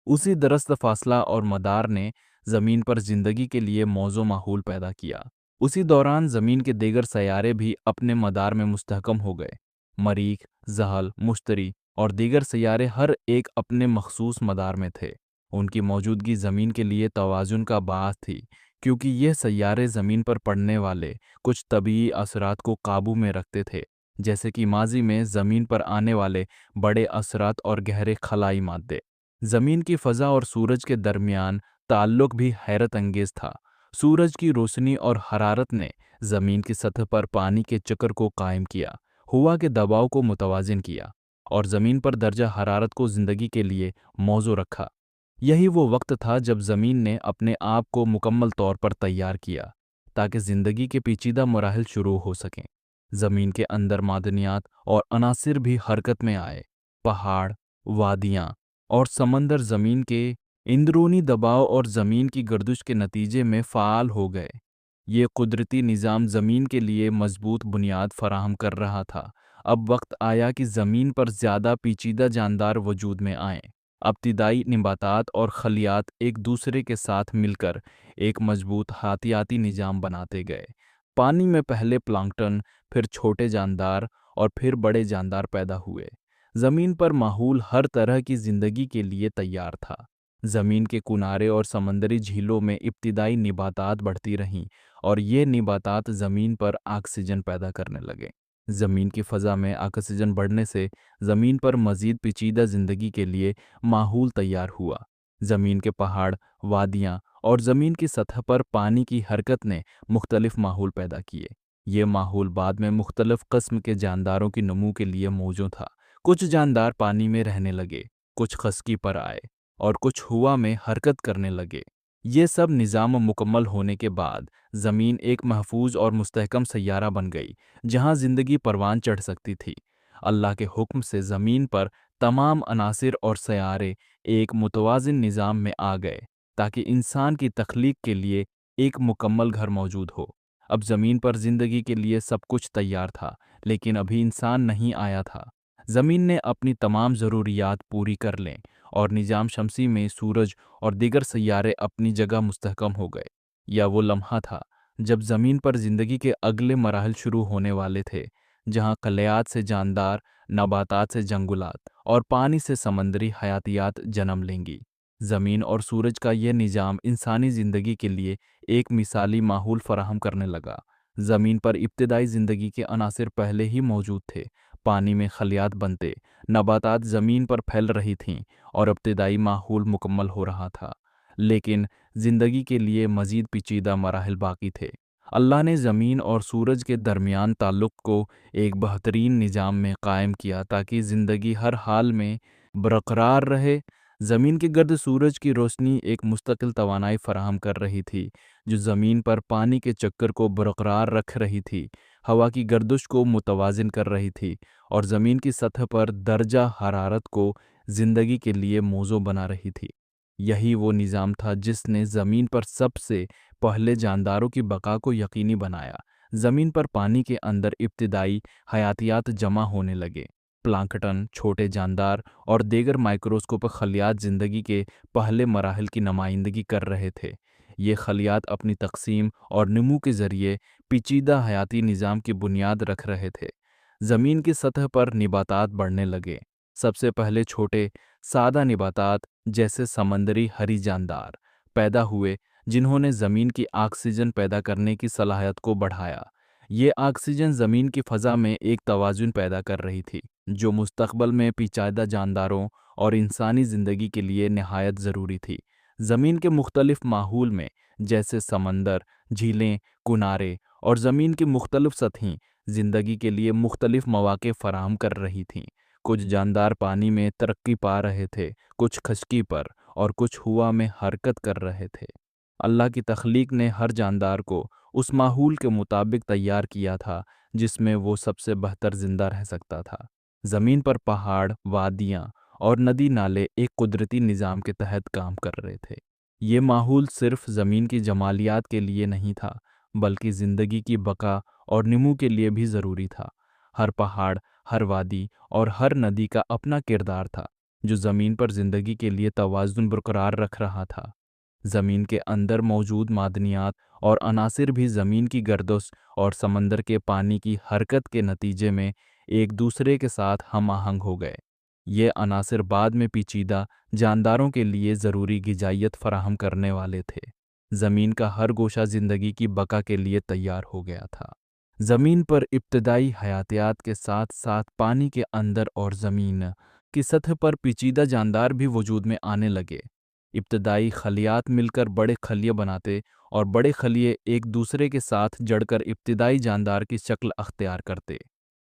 اسی درست فاصلہ اور مدار نے زمین پر زندگی کے لیے موزوں ماحول پیدا کیا۔ اسی دوران زمین کے دیگر سیارے بھی اپنے مدار میں مستحکم ہو گئے۔ مریخ، زحل، مشتری اور دیگر سیارے ہر ایک اپنے مخصوص مدار میں تھے۔ ان کی موجودگی زمین کے لیے توازن کا باعث تھی، کیونکہ یہ سیارے زمین پر پڑنے والے کچھ طبعی اثرات کو قابو میں رکھتے تھے، جیسے کہ ماضی میں زمین پر آنے والے بڑے اثرات اور گہرے خلائی مادے۔ زمین کی فضا اور سورج کے درمیان تعلق بھی حیرت انگیز تھا۔ سورج کی روشنی اور حرارت نے زمین کی سطح پر پانی کے چکر کو قائم کیا، ہوا کے دباؤ کو متوازن کیا اور زمین پر درجہ حرارت کو زندگی کے لیے موزوں رکھا۔ یہی وہ وقت تھا جب زمین نے اپنے آپ کو مکمل طور پر تیار کیا تاکہ زندگی کے پیچیدہ مراحل شروع ہو سکیں۔ زمین کے اندر معدنیات اور عناصر بھی حرکت میں آئے۔ پہاڑ، وادیاں اور سمندر زمین کے اندرونی دباؤ اور زمین کی گردش کے نتیجے میں فعال ہو گئے۔ یہ قدرتی نظام زمین کے لیے مضبوط بنیاد فراہم کر رہا تھا۔ اب وقت آیا کہ زمین پر زیادہ پیچیدہ جاندار وجود میں آئیں۔ ابتدائی نباتات اور خلیات ایک دوسرے کے ساتھ مل کر ایک مضبوط حیاتیاتی نظام بناتے گئے۔ پانی میں پہلے پلانکٹن، پھر چھوٹے جاندار اور پھر بڑے جاندار پیدا ہوئے۔ زمین پر ماحول ہر طرح کی زندگی کے لیے تیار تھا۔ زمین کے کنارے اور سمندری جھیلوں میں ابتدائی نباتات بڑھتی رہیں اور یہ نباتات زمین پر آکسیجن پیدا کرنے لگے۔ زمین کی فضا میں آکسیجن بڑھنے سے زمین پر مزید پیچیدہ زندگی کے لیے ماحول تیار ہوا۔ زمین کے پہاڑ، وادیاں اور زمین کی سطح پر پانی کی حرکت نے مختلف ماحول پیدا کیے۔ یہ ماحول بعد میں مختلف قسم کے جانداروں کی نمو کے لیے موزوں تھا۔ کچھ جاندار پانی میں رہنے لگے، کچھ خشکی پر آئے اور کچھ ہوا میں حرکت کرنے لگے۔ یہ سب نظام مکمل ہونے کے بعد زمین ایک محفوظ اور مستحکم سیارہ بن گئی جہاں زندگی پروان چڑھ سکتی تھی۔ اللہ کے حکم سے زمین پر تمام عناصر اور سیارے ایک متوازن نظام میں آ گئے تاکہ انسان کی تخلیق کے لیے ایک مکمل گھر موجود ہو۔ اب زمین پر زندگی کے لیے سب کچھ تیار تھا، لیکن ابھی انسان نہیں آیا تھا۔ زمین نے اپنی تمام ضروریات پوری کر لیں اور نظام شمسی میں سورج اور دیگر سیارے اپنی جگہ مستحکم ہو گئے۔ یا وہ لمحہ تھا جب زمین پر زندگی کے اگلے مراحل شروع ہونے والے تھے، جہاں خلیات سے جاندار، نباتات سے جنگلات اور پانی سے سمندری حیاتیات جنم لیں گی۔ زمین اور سورج کا یہ نظام انسانی زندگی کے لیے ایک مثالی ماحول فراہم کرنے لگا۔ زمین پر ابتدائی زندگی کے عناصر پہلے ہی موجود تھے۔ پانی میں خلیات بنتے، نباتات زمین پر پھیل رہی تھیں اور ابتدائی ماحول مکمل ہو رہا تھا۔ لیکن زندگی کے لیے مزید پیچیدہ مراحل باقی تھے۔ اللہ نے زمین اور سورج کے درمیان تعلق کو ایک بہترین نظام میں قائم کیا تاکہ زندگی ہر حال میں برقرار رہے۔ زمین کے گرد سورج کی روشنی ایک مستقل توانائی فراہم کر رہی تھی جو زمین پر پانی کے چکر کو برقرار رکھ رہی تھی، ہوا کی گردش کو متوازن کر رہی تھی اور زمین کی سطح پر درجہ حرارت کو زندگی کے لیے موزوں بنا رہی تھی۔ یہی وہ نظام تھا جس نے زمین پر سب سے پہلے جانداروں کی بقا کو یقینی بنایا۔ زمین پر پانی کے اندر ابتدائی حیاتیات جمع ہونے لگے۔ پلانکٹن، چھوٹے جاندار اور دیگر مائکروسکوپ خلیات زندگی کے پہلے مراحل کی نمائندگی کر رہے تھے۔ یہ خلیات اپنی تقسیم اور نمو کے ذریعے پیچیدہ حیاتی نظام کی بنیاد رکھ رہے تھے۔ زمین کی سطح پر نباتات بڑھنے لگے۔ سب سے پہلے چھوٹے، سادہ نباتات جیسے سمندری ہری جاندار پیدا ہوئے جنہوں نے زمین کی آکسیجن پیدا کرنے کی صلاحیت کو بڑھایا۔ یہ آکسیجن زمین کی فضا میں ایک توازن پیدا کر رہی تھی جو مستقبل میں پیچیدہ جانداروں اور انسانی زندگی کے لیے نہایت ضروری تھی۔ زمین کے مختلف ماحول میں جیسے سمندر، جھیلیں، کنارے اور زمین کی مختلف سطحیں زندگی کے لیے مختلف مواقع فراہم کر رہی تھیں۔ کچھ جاندار پانی میں ترقی پا رہے تھے، کچھ خشکی پر اور کچھ ہوا میں حرکت کر رہے تھے۔ اللہ کی تخلیق نے ہر جاندار کو اس ماحول کے مطابق تیار کیا تھا جس میں وہ سب سے بہتر زندہ رہ سکتا تھا۔ زمین پر پہاڑ، وادیاں اور ندی نالے ایک قدرتی نظام کے تحت کام کر رہے تھے۔ یہ ماحول صرف زمین کی جمالیات کے لیے نہیں تھا بلکہ زندگی کی بقا اور نمو کے لیے بھی ضروری تھا۔ ہر پہاڑ، ہر وادی اور ہر ندی کا اپنا کردار تھا جو زمین پر زندگی کے لیے توازن برقرار رکھ رہا تھا۔ زمین کے اندر موجود معدنیات اور عناصر بھی زمین کی گردش اور سمندر کے پانی کی حرکت کے نتیجے میں ایک دوسرے کے ساتھ ہم آہنگ ہو گئے۔ یہ عناصر بعد میں پیچیدہ جانداروں کے لیے ضروری غذائیت فراہم کرنے والے تھے۔ زمین کا ہر گوشہ زندگی کی بقا کے لیے تیار ہو گیا تھا۔ زمین پر ابتدائی حیاتیات کے ساتھ ساتھ پانی کے اندر اور زمین کی سطح پر پیچیدہ جاندار بھی وجود میں آنے لگے۔ ابتدائی خلیات مل کر بڑے خلیے بناتے اور بڑے خلیے ایک دوسرے کے ساتھ جڑ کر ابتدائی جاندار کی شکل اختیار کرتے۔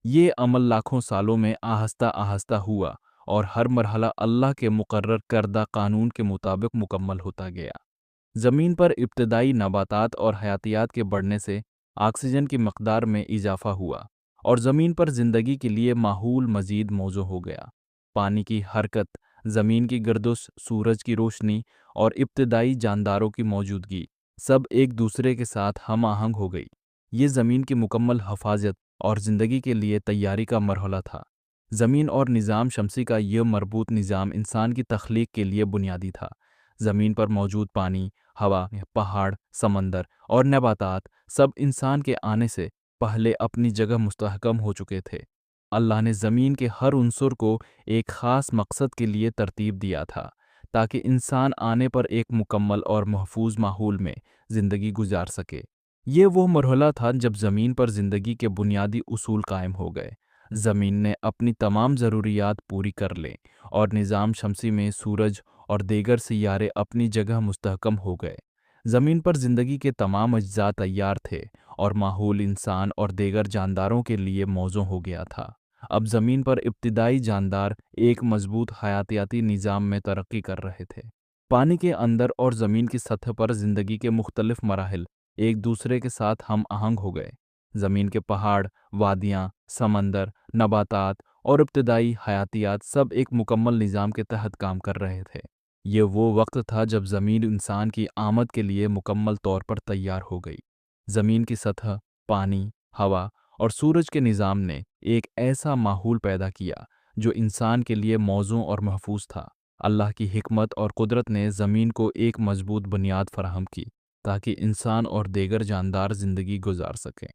یہ عمل لاکھوں سالوں میں آہستہ آہستہ ہوا اور ہر مرحلہ اللہ کے مقرر کردہ قانون کے مطابق مکمل ہوتا گیا۔ زمین پر ابتدائی نباتات اور حیاتیات کے بڑھنے سے آکسیجن کی مقدار میں اضافہ ہوا اور زمین پر زندگی کے لیے ماحول مزید موزوں ہو گیا۔ پانی کی حرکت، زمین کی گردش، سورج کی روشنی اور ابتدائی جانداروں کی موجودگی سب ایک دوسرے کے ساتھ ہم آہنگ ہو گئی۔ یہ زمین کی مکمل حفاظت اور زندگی کے لیے تیاری کا مرحلہ تھا۔ زمین اور نظام شمسی کا یہ مربوط نظام انسان کی تخلیق کے لیے بنیادی تھا۔ زمین پر موجود پانی، ہوا، پہاڑ، سمندر اور نباتات سب انسان کے آنے سے پہلے اپنی جگہ مستحکم ہو چکے تھے۔ اللہ نے زمین کے ہر عنصر کو ایک خاص مقصد کے لیے ترتیب دیا تھا تاکہ انسان آنے پر ایک مکمل اور محفوظ ماحول میں زندگی گزار سکے۔ یہ وہ مرحلہ تھا جب زمین پر زندگی کے بنیادی اصول قائم ہو گئے۔ زمین نے اپنی تمام ضروریات پوری کر لیں اور نظام شمسی میں سورج اور دیگر سیارے اپنی جگہ مستحکم ہو گئے۔ زمین پر زندگی کے تمام اجزاء تیار تھے اور ماحول انسان اور دیگر جانداروں کے لیے موزوں ہو گیا تھا۔ اب زمین پر ابتدائی جاندار ایک مضبوط حیاتیاتی نظام میں ترقی کر رہے تھے۔ پانی کے اندر اور زمین کی سطح پر زندگی کے مختلف مراحل ایک دوسرے کے ساتھ ہم آہنگ ہو گئے۔ زمین کے پہاڑ، وادیاں، سمندر، نباتات اور ابتدائی حیاتیات سب ایک مکمل نظام کے تحت کام کر رہے تھے۔ یہ وہ وقت تھا جب زمین انسان کی آمد کے لیے مکمل طور پر تیار ہو گئی۔ زمین کی سطح، پانی، ہوا اور سورج کے نظام نے ایک ایسا ماحول پیدا کیا جو انسان کے لیے موزوں اور محفوظ تھا۔ اللہ کی حکمت اور قدرت نے زمین کو ایک مضبوط بنیاد فراہم کی تاکہ انسان اور دیگر جاندار زندگی گزار سکیں۔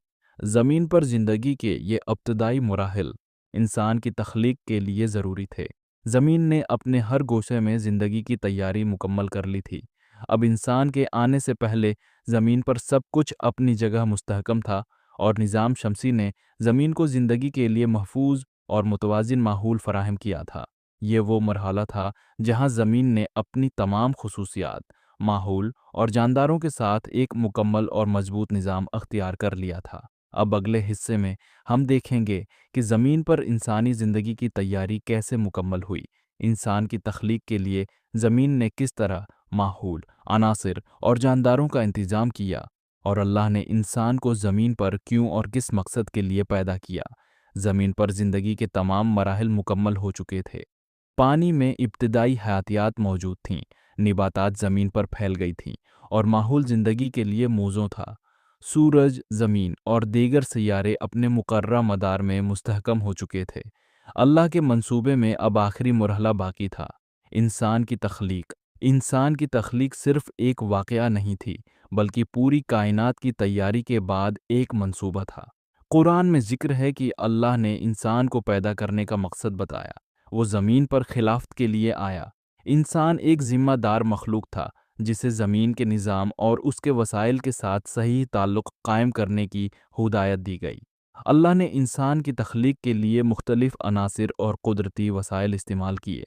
زمین پر زندگی کے یہ ابتدائی مراحل انسان کی تخلیق کے لیے ضروری تھے۔ زمین نے اپنے ہر گوشے میں زندگی کی تیاری مکمل کر لی تھی۔ اب انسان کے آنے سے پہلے زمین پر سب کچھ اپنی جگہ مستحکم تھا اور نظام شمسی نے زمین کو زندگی کے لیے محفوظ اور متوازن ماحول فراہم کیا تھا۔ یہ وہ مرحلہ تھا جہاں زمین نے اپنی تمام خصوصیات، ماحول اور جانداروں کے ساتھ ایک مکمل اور مضبوط نظام اختیار کر لیا تھا۔ اب اگلے حصے میں ہم دیکھیں گے کہ زمین پر انسانی زندگی کی تیاری کیسے مکمل ہوئی، انسان کی تخلیق کے لیے زمین نے کس طرح ماحول، عناصر اور جانداروں کا انتظام کیا، اور اللہ نے انسان کو زمین پر کیوں اور کس مقصد کے لیے پیدا کیا۔ زمین پر زندگی کے تمام مراحل مکمل ہو چکے تھے۔ پانی میں ابتدائی حیاتیات موجود تھیں، نباتات زمین پر پھیل گئی تھیں، اور ماحول زندگی کے لیے موزوں تھا۔ سورج، زمین اور دیگر سیارے اپنے مقررہ مدار میں مستحکم ہو چکے تھے۔ اللہ کے منصوبے میں اب آخری مرحلہ باقی تھا، انسان کی تخلیق۔ انسان کی تخلیق صرف ایک واقعہ نہیں تھی، بلکہ پوری کائنات کی تیاری کے بعد ایک منصوبہ تھا۔ قرآن میں ذکر ہے کہ اللہ نے انسان کو پیدا کرنے کا مقصد بتایا۔ وہ زمین پر خلافت کے لیے آیا۔ انسان ایک ذمہ دار مخلوق تھا جسے زمین کے نظام اور اس کے وسائل کے ساتھ صحیح تعلق قائم کرنے کی ہدایت دی گئی۔ اللہ نے انسان کی تخلیق کے لیے مختلف عناصر اور قدرتی وسائل استعمال کیے۔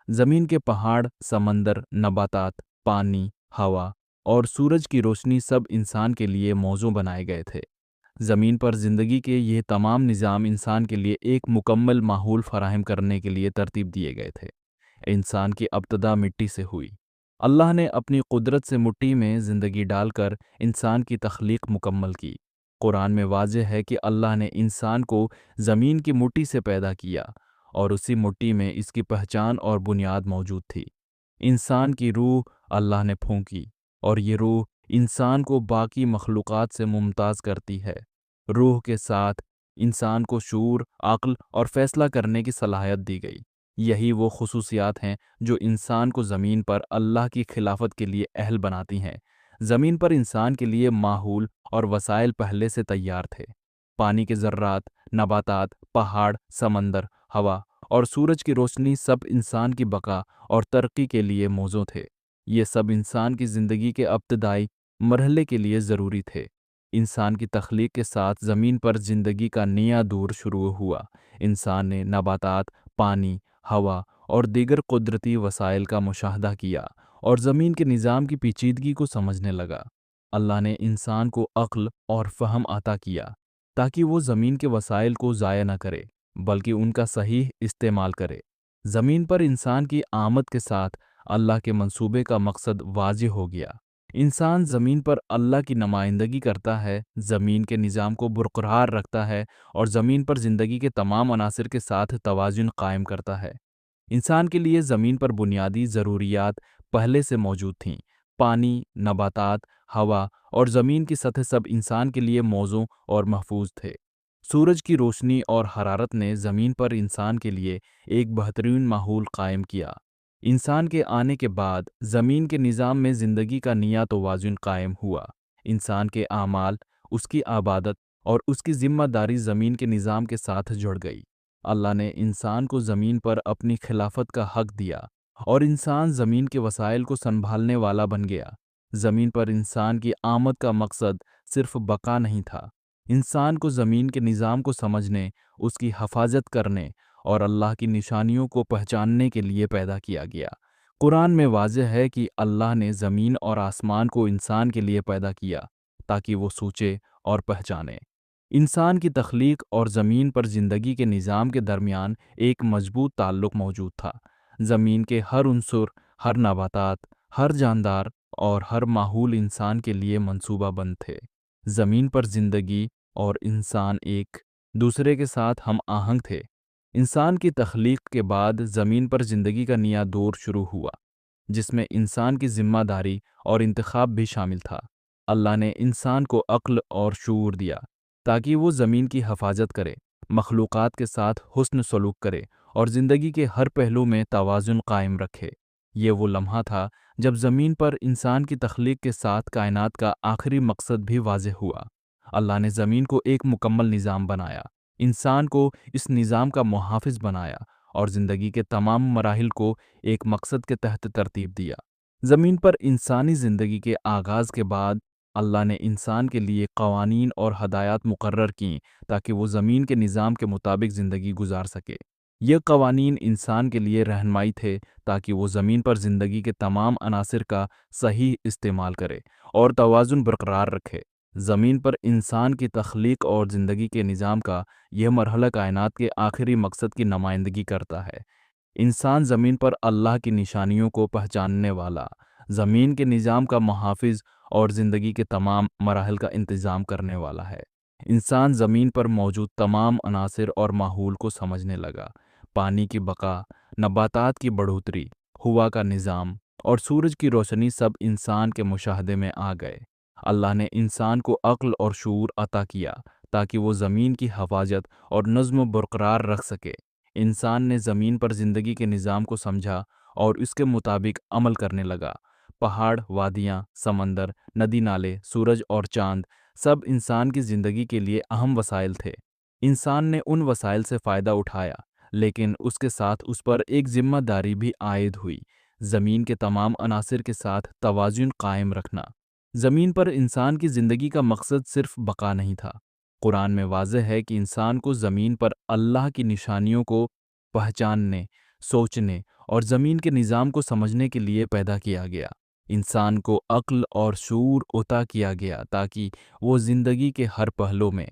زمین کے پہاڑ، سمندر، نباتات، پانی، ہوا اور سورج کی روشنی سب انسان کے لیے موزوں بنائے گئے تھے۔ زمین پر زندگی کے یہ تمام نظام انسان کے لیے ایک مکمل ماحول فراہم کرنے کے لیے ترتیب دیے گئے تھے۔ انسان کی ابتدا مٹی سے ہوئی۔ اللہ نے اپنی قدرت سے مٹی میں زندگی ڈال کر انسان کی تخلیق مکمل کی۔ قرآن میں واضح ہے کہ اللہ نے انسان کو زمین کی مٹی سے پیدا کیا، اور اسی مٹی میں اس کی پہچان اور بنیاد موجود تھی۔ انسان کی روح اللہ نے پھونکی، اور یہ روح انسان کو باقی مخلوقات سے ممتاز کرتی ہے۔ روح کے ساتھ انسان کو شعور، عقل اور فیصلہ کرنے کی صلاحیت دی گئی۔ یہی وہ خصوصیات ہیں جو انسان کو زمین پر اللہ کی خلافت کے لیے اہل بناتی ہیں۔ زمین پر انسان کے لیے ماحول اور وسائل پہلے سے تیار تھے۔ پانی کے ذرات، نباتات، پہاڑ، سمندر، ہوا اور سورج کی روشنی سب انسان کی بقا اور ترقی کے لیے موزوں تھے۔ یہ سب انسان کی زندگی کے ابتدائی مرحلے کے لیے ضروری تھے۔ انسان کی تخلیق کے ساتھ زمین پر زندگی کا نیا دور شروع ہوا۔ انسان نے نباتات، پانی، ہوا اور دیگر قدرتی وسائل کا مشاہدہ کیا اور زمین کے نظام کی پیچیدگی کو سمجھنے لگا۔ اللہ نے انسان کو عقل اور فہم عطا کیا تاکہ وہ زمین کے وسائل کو ضائع نہ کرے، بلکہ ان کا صحیح استعمال کرے۔ زمین پر انسان کی آمد کے ساتھ اللہ کے منصوبے کا مقصد واضح ہو گیا۔ انسان زمین پر اللہ کی نمائندگی کرتا ہے، زمین کے نظام کو برقرار رکھتا ہے اور زمین پر زندگی کے تمام عناصر کے ساتھ توازن قائم کرتا ہے۔ انسان کے لیے زمین پر بنیادی ضروریات پہلے سے موجود تھیں۔ پانی، نباتات، ہوا اور زمین کی سطح سب انسان کے لیے موزوں اور محفوظ تھے۔ سورج کی روشنی اور حرارت نے زمین پر انسان کے لیے ایک بہترین ماحول قائم کیا۔ انسان کے آنے کے بعد زمین کے نظام میں زندگی کا نیا توازن قائم ہوا۔ انسان کے اعمال، اس کی عبادت اور اس کی ذمہ داری زمین کے نظام کے ساتھ جڑ گئی۔ اللہ نے انسان کو زمین پر اپنی خلافت کا حق دیا، اور انسان زمین کے وسائل کو سنبھالنے والا بن گیا۔ زمین پر انسان کی آمد کا مقصد صرف بقا نہیں تھا۔ انسان کو زمین کے نظام کو سمجھنے، اس کی حفاظت کرنے اور اللہ کی نشانیوں کو پہچاننے کے لیے پیدا کیا گیا۔ قرآن میں واضح ہے کہ اللہ نے زمین اور آسمان کو انسان کے لیے پیدا کیا تاکہ وہ سوچے اور پہچانے۔ انسان کی تخلیق اور زمین پر زندگی کے نظام کے درمیان ایک مضبوط تعلق موجود تھا۔ زمین کے ہر عنصر، ہر نباتات، ہر جاندار اور ہر ماحول انسان کے لیے منصوبہ بند تھے۔ زمین پر زندگی اور انسان ایک دوسرے کے ساتھ ہم آہنگ تھے۔ انسان کی تخلیق کے بعد زمین پر زندگی کا نیا دور شروع ہوا، جس میں انسان کی ذمہ داری اور انتخاب بھی شامل تھا۔ اللہ نے انسان کو عقل اور شعور دیا تاکہ وہ زمین کی حفاظت کرے، مخلوقات کے ساتھ حسن سلوک کرے اور زندگی کے ہر پہلو میں توازن قائم رکھے۔ یہ وہ لمحہ تھا جب زمین پر انسان کی تخلیق کے ساتھ کائنات کا آخری مقصد بھی واضح ہوا۔ اللہ نے زمین کو ایک مکمل نظام بنایا، انسان کو اس نظام کا محافظ بنایا اور زندگی کے تمام مراحل کو ایک مقصد کے تحت ترتیب دیا۔ زمین پر انسانی زندگی کے آغاز کے بعد اللہ نے انسان کے لیے قوانین اور ہدایات مقرر کیں تاکہ وہ زمین کے نظام کے مطابق زندگی گزار سکے۔ یہ قوانین انسان کے لیے رہنمائی تھے تاکہ وہ زمین پر زندگی کے تمام عناصر کا صحیح استعمال کرے اور توازن برقرار رکھے۔ زمین پر انسان کی تخلیق اور زندگی کے نظام کا یہ مرحلہ کائنات کے آخری مقصد کی نمائندگی کرتا ہے۔ انسان زمین پر اللہ کی نشانیوں کو پہچاننے والا، زمین کے نظام کا محافظ اور زندگی کے تمام مراحل کا انتظام کرنے والا ہے۔ انسان زمین پر موجود تمام عناصر اور ماحول کو سمجھنے لگا۔ پانی کی بقا، نباتات کی بڑھوتری، ہوا کا نظام اور سورج کی روشنی سب انسان کے مشاہدے میں آ گئے۔ اللہ نے انسان کو عقل اور شعور عطا کیا تاکہ وہ زمین کی حفاظت اور نظم و برقرار رکھ سکے۔ انسان نے زمین پر زندگی کے نظام کو سمجھا اور اس کے مطابق عمل کرنے لگا۔ پہاڑ، وادیاں، سمندر، ندی نالے، سورج اور چاند سب انسان کی زندگی کے لیے اہم وسائل تھے۔ انسان نے ان وسائل سے فائدہ اٹھایا، لیکن اس کے ساتھ اس پر ایک ذمہ داری بھی عائد ہوئی: زمین کے تمام عناصر کے ساتھ توازن قائم رکھنا۔ زمین پر انسان کی زندگی کا مقصد صرف بقا نہیں تھا۔ قرآن میں واضح ہے کہ انسان کو زمین پر اللہ کی نشانیوں کو پہچاننے، سوچنے اور زمین کے نظام کو سمجھنے کے لیے پیدا کیا گیا۔ انسان کو عقل اور شعور عطا کیا گیا تاکہ وہ زندگی کے ہر پہلو میں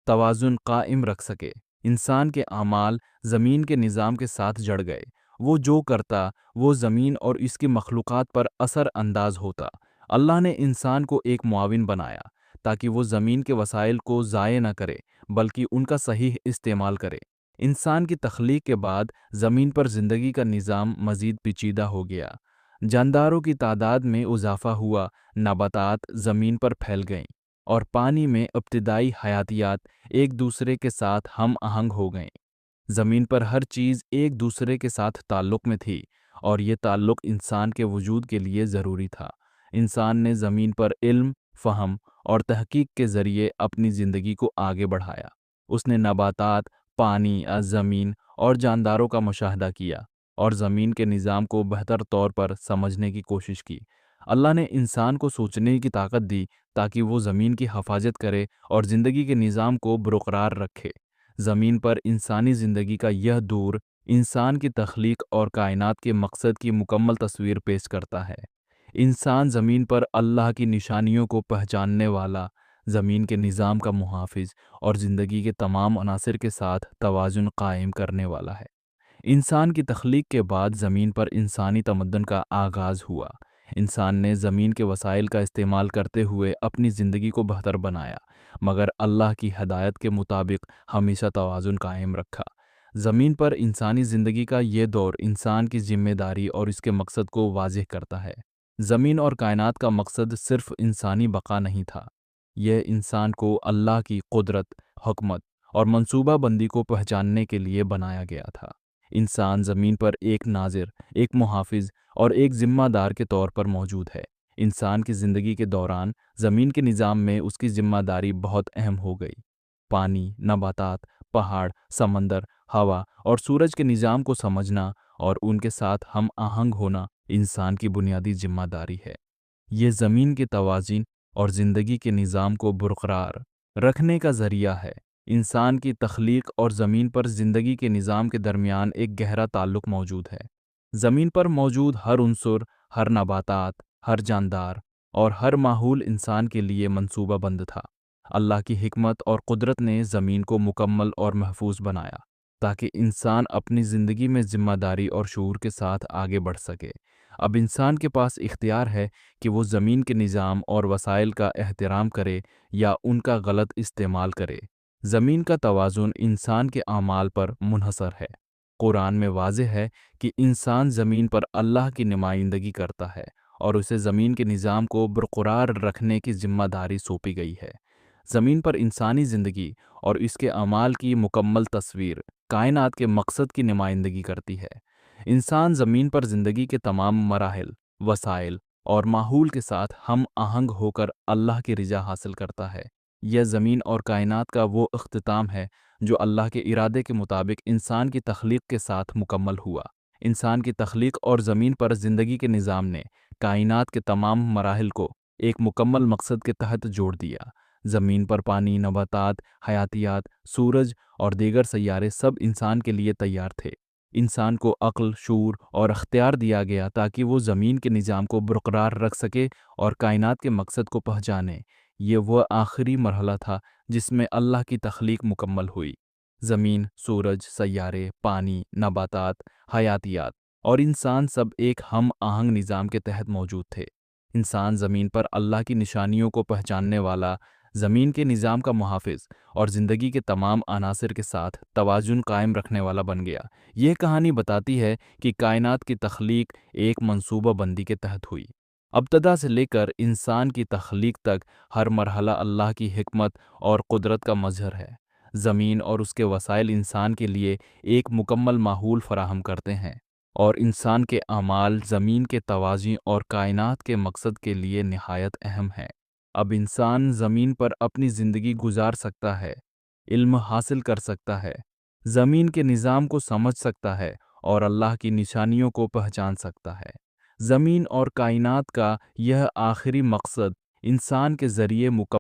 توازن قائم رکھ سکے۔ انسان کے اعمال زمین کے نظام کے ساتھ جڑ گئے۔ وہ جو کرتا وہ زمین اور اس کی مخلوقات پر اثر انداز ہوتا۔ اللہ نے انسان کو ایک معاون بنایا تاکہ وہ زمین کے وسائل کو ضائع نہ کرے بلکہ ان کا صحیح استعمال کرے۔ انسان کی تخلیق کے بعد زمین پر زندگی کا نظام مزید پیچیدہ ہو گیا۔ جانداروں کی تعداد میں اضافہ ہوا، نباتات زمین پر پھیل گئیں اور پانی میں ابتدائی حیاتیات ایک دوسرے کے ساتھ ہم آہنگ ہو گئیں۔ زمین پر ہر چیز ایک دوسرے کے ساتھ تعلق میں تھی اور یہ تعلق انسان کے وجود کے لیے ضروری تھا۔ انسان نے زمین پر علم، فہم اور تحقیق کے ذریعے اپنی زندگی کو آگے بڑھایا۔ اس نے نباتات، پانی، زمین اور جانداروں کا مشاہدہ کیا اور زمین کے نظام کو بہتر طور پر سمجھنے کی کوشش کی۔ اللہ نے انسان کو سوچنے کی طاقت دی تاکہ وہ زمین کی حفاظت کرے اور زندگی کے نظام کو برقرار رکھے۔ زمین پر انسانی زندگی کا یہ دور انسان کی تخلیق اور کائنات کے مقصد کی مکمل تصویر پیش کرتا ہے۔ انسان زمین پر اللہ کی نشانیوں کو پہچاننے والا، زمین کے نظام کا محافظ اور زندگی کے تمام عناصر کے ساتھ توازن قائم کرنے والا ہے۔ انسان کی تخلیق کے بعد زمین پر انسانی تمدن کا آغاز ہوا۔ انسان نے زمین کے وسائل کا استعمال کرتے ہوئے اپنی زندگی کو بہتر بنایا، مگر اللہ کی ہدایت کے مطابق ہمیشہ توازن قائم رکھا۔ زمین پر انسانی زندگی کا یہ دور انسان کی ذمہ داری اور اس کے مقصد کو واضح کرتا ہے۔ زمین اور کائنات کا مقصد صرف انسانی بقا نہیں تھا، یہ انسان کو اللہ کی قدرت، حکمت اور منصوبہ بندی کو پہچاننے کے لیے بنایا گیا تھا۔ انسان زمین پر ایک ناظر، ایک محافظ اور ایک ذمہ دار کے طور پر موجود ہے۔ انسان کی زندگی کے دوران زمین کے نظام میں اس کی ذمہ داری بہت اہم ہو گئی۔ پانی، نباتات، پہاڑ، سمندر، ہوا اور سورج کے نظام کو سمجھنا اور ان کے ساتھ ہم آہنگ ہونا انسان کی بنیادی ذمہ داری ہے۔ یہ زمین کے توازن اور زندگی کے نظام کو برقرار رکھنے کا ذریعہ ہے۔ انسان کی تخلیق اور زمین پر زندگی کے نظام کے درمیان ایک گہرا تعلق موجود ہے۔ زمین پر موجود ہر عنصر، ہر نباتات، ہر جاندار اور ہر ماحول انسان کے لیے منصوبہ بند تھا۔ اللہ کی حکمت اور قدرت نے زمین کو مکمل اور محفوظ بنایا تاکہ انسان اپنی زندگی میں ذمہ داری اور شعور کے ساتھ آگے بڑھ سکے۔ اب انسان کے پاس اختیار ہے کہ وہ زمین کے نظام اور وسائل کا احترام کرے یا ان کا غلط استعمال کرے۔ زمین کا توازن انسان کے اعمال پر منحصر ہے۔ قرآن میں واضح ہے کہ انسان زمین پر اللہ کی نمائندگی کرتا ہے اور اسے زمین کے نظام کو برقرار رکھنے کی ذمہ داری سونپی گئی ہے۔ زمین پر انسانی زندگی اور اس کے اعمال کی مکمل تصویر کائنات کے مقصد کی نمائندگی کرتی ہے۔ انسان زمین پر زندگی کے تمام مراحل، وسائل اور ماحول کے ساتھ ہم آہنگ ہو کر اللہ کی رضا حاصل کرتا ہے۔ یہ زمین اور کائنات کا وہ اختتام ہے جو اللہ کے ارادے کے مطابق انسان کی تخلیق کے ساتھ مکمل ہوا۔ انسان کی تخلیق اور زمین پر زندگی کے نظام نے کائنات کے تمام مراحل کو ایک مکمل مقصد کے تحت جوڑ دیا۔ زمین پر پانی، نباتات، حیاتیات، سورج اور دیگر سیارے سب انسان کے لیے تیار تھے۔ انسان کو عقل، شعور اور اختیار دیا گیا تاکہ وہ زمین کے نظام کو برقرار رکھ سکے اور کائنات کے مقصد کو پہچانے۔ یہ وہ آخری مرحلہ تھا جس میں اللہ کی تخلیق مکمل ہوئی۔ زمین، سورج، سیارے، پانی، نباتات، حیاتیات اور انسان سب ایک ہم آہنگ نظام کے تحت موجود تھے۔ انسان زمین پر اللہ کی نشانیوں کو پہچاننے والا، زمین کے نظام کا محافظ اور زندگی کے تمام عناصر کے ساتھ توازن قائم رکھنے والا بن گیا۔ یہ کہانی بتاتی ہے کہ کائنات کی تخلیق ایک منصوبہ بندی کے تحت ہوئی۔ ابتدا سے لے کر انسان کی تخلیق تک ہر مرحلہ اللہ کی حکمت اور قدرت کا مظہر ہے۔ زمین اور اس کے وسائل انسان کے لیے ایک مکمل ماحول فراہم کرتے ہیں، اور انسان کے اعمال زمین کے توازن اور کائنات کے مقصد کے لیے نہایت اہم ہیں۔ اب انسان زمین پر اپنی زندگی گزار سکتا ہے، علم حاصل کر سکتا ہے، زمین کے نظام کو سمجھ سکتا ہے اور اللہ کی نشانیوں کو پہچان سکتا ہے۔ زمین اور کائنات کا یہ آخری مقصد انسان کے ذریعے مکمل